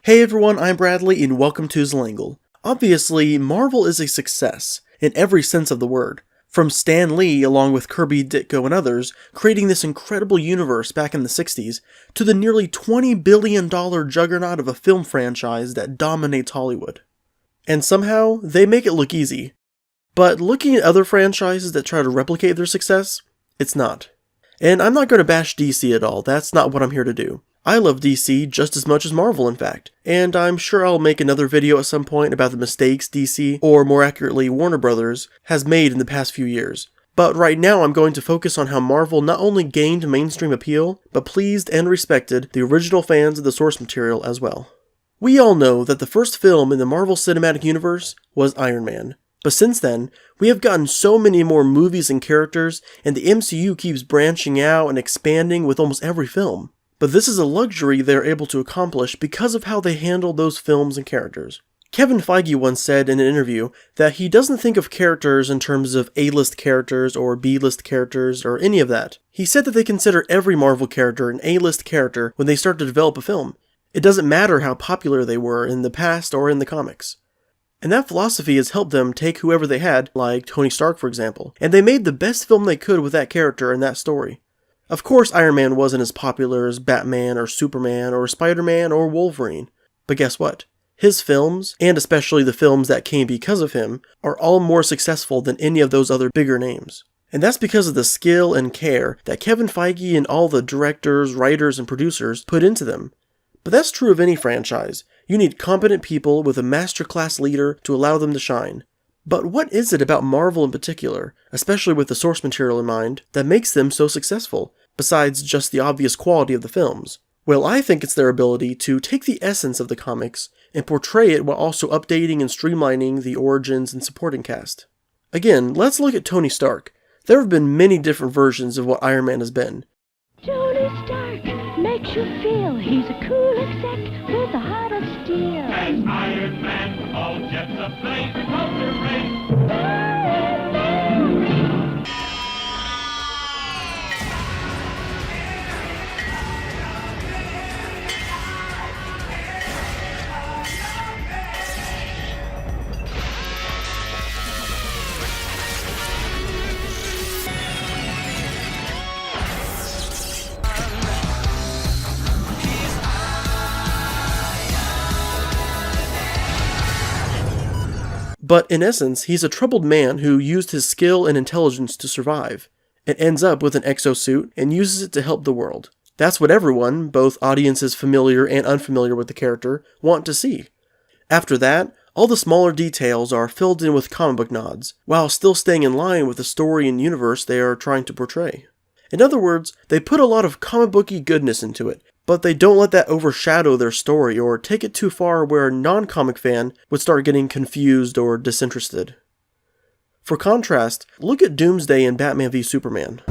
Hey everyone, I'm Bradley and welcome to Zlangle. Obviously, Marvel is a success, in every sense of the word. From Stan Lee, along with Kirby, Ditko, and others, creating this incredible universe back in the 60s, to the nearly $20 billion juggernaut of a film franchise that dominates Hollywood. And somehow, they make it look easy. But looking at other franchises that try to replicate their success, it's not. And I'm not going to bash DC at all, that's not what I'm here to do. I love DC just as much as Marvel, in fact, and I'm sure I'll make another video at some point about the mistakes DC, or more accurately Warner Brothers, has made in the past few years. But right now I'm going to focus on how Marvel not only gained mainstream appeal, but pleased and respected the original fans of the source material as well. We all know that the first film in the Marvel Cinematic Universe was Iron Man. But since then, we have gotten so many more movies and characters, and the MCU keeps branching out and expanding with almost every film. But this is a luxury they're able to accomplish because of how they handle those films and characters. Kevin Feige once said in an interview that he doesn't think of characters in terms of A-list characters or B-list characters or any of that. He said that they consider every Marvel character an A-list character when they start to develop a film. It doesn't matter how popular they were in the past or in the comics. And that philosophy has helped them take whoever they had, like Tony Stark for example, and they made the best film they could with that character and that story. Of course, Iron Man wasn't as popular as Batman or Superman or Spider-Man or Wolverine. But guess what? His films, and especially the films that came because of him, are all more successful than any of those other bigger names. And that's because of the skill and care that Kevin Feige and all the directors, writers, and producers put into them. But that's true of any franchise. You need competent people with a masterclass leader to allow them to shine. But what is it about Marvel in particular, especially with the source material in mind, that makes them so successful, besides just the obvious quality of the films? Well, I think it's their ability to take the essence of the comics and portray it while also updating and streamlining the origins and supporting cast. Again, let's look at Tony Stark. There have been many different versions of what Iron Man has been. Tony Stark makes you feel he's a cool exec with a heart of steel. As Iron Man, all jets ablaze, motor race. Iron Man. But in essence, he's a troubled man who used his skill and intelligence to survive, and ends up with an exosuit and uses it to help the world. That's what everyone, both audiences familiar and unfamiliar with the character, want to see. After that, all the smaller details are filled in with comic book nods, while still staying in line with the story and universe they are trying to portray. In other words, they put a lot of comic booky goodness into it, but they don't let that overshadow their story or take it too far where a non-comic fan would start getting confused or disinterested. For contrast, look at Doomsday in Batman v Superman.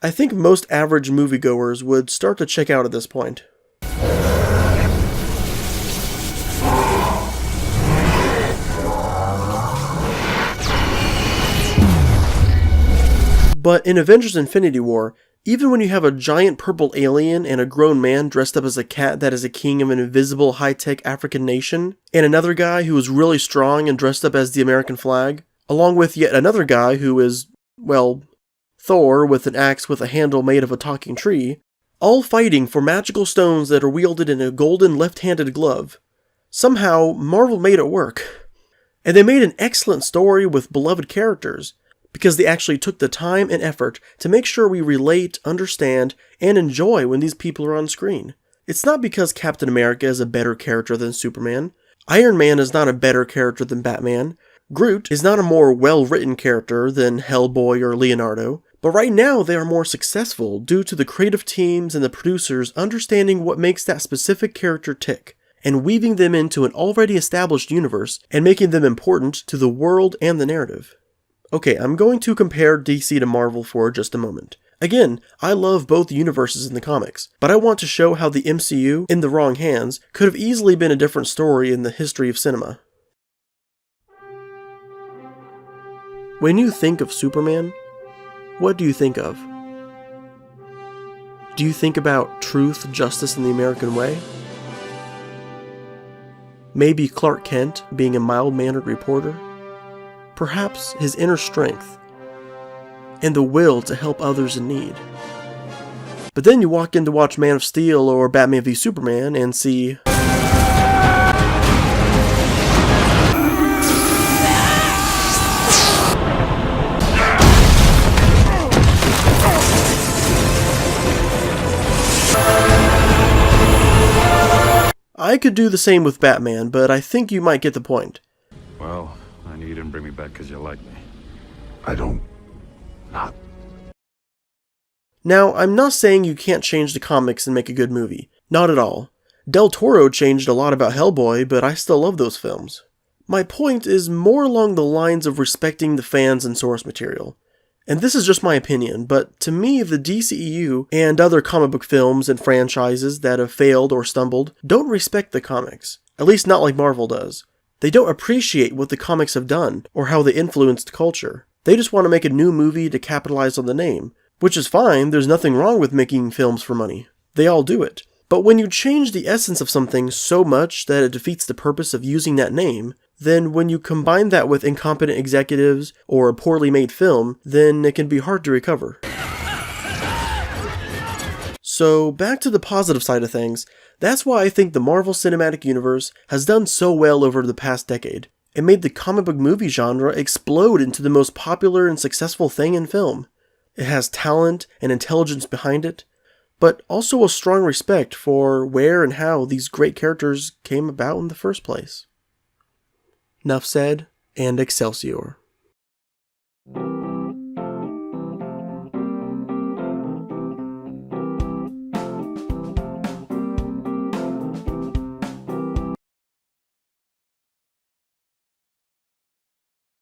I think most average moviegoers would start to check out at this point. But in Avengers Infinity War, even when you have a giant purple alien and a grown man dressed up as a cat that is a king of an invisible high-tech African nation, and another guy who is really strong and dressed up as the American flag, along with yet another guy who is, well, Thor with an axe with a handle made of a talking tree, all fighting for magical stones that are wielded in a golden left-handed glove. Somehow, Marvel made it work. And they made an excellent story with beloved characters, because they actually took the time and effort to make sure we relate, understand, and enjoy when these people are on screen. It's not because Captain America is a better character than Superman. Iron Man is not a better character than Batman. Groot is not a more well-written character than Hellboy or Leonardo. But right now they are more successful due to the creative teams and the producers understanding what makes that specific character tick, and weaving them into an already established universe and making them important to the world and the narrative. Okay, I'm going to compare DC to Marvel for just a moment. Again, I love both universes in the comics, but I want to show how the MCU, in the wrong hands, could have easily been a different story in the history of cinema. When you think of Superman, what do you think of? Do you think about truth, justice, and the American way? Maybe Clark Kent being a mild-mannered reporter? Perhaps his inner strength and the will to help others in need. But then you walk in to watch Man of Steel or Batman v Superman and see I could do the same with Batman, but I think you might get the point. Well, I knew you didn't bring me back because you like me. I don't. Not. Now, I'm not saying you can't change the comics and make a good movie. Not at all. Del Toro changed a lot about Hellboy, but I still love those films. My point is more along the lines of respecting the fans and source material. And this is just my opinion, but to me, the DCEU and other comic book films and franchises that have failed or stumbled don't respect the comics. At least not like Marvel does. They don't appreciate what the comics have done, or how they influenced culture. They just want to make a new movie to capitalize on the name. Which is fine, there's nothing wrong with making films for money. They all do it. But when you change the essence of something so much that it defeats the purpose of using that name, then when you combine that with incompetent executives or a poorly made film, then it can be hard to recover. So back to the positive side of things, that's why I think the Marvel Cinematic Universe has done so well over the past decade. It made the comic book movie genre explode into the most popular and successful thing in film. It has talent and intelligence behind it, but also a strong respect for where and how these great characters came about in the first place. Nuff said, and Excelsior.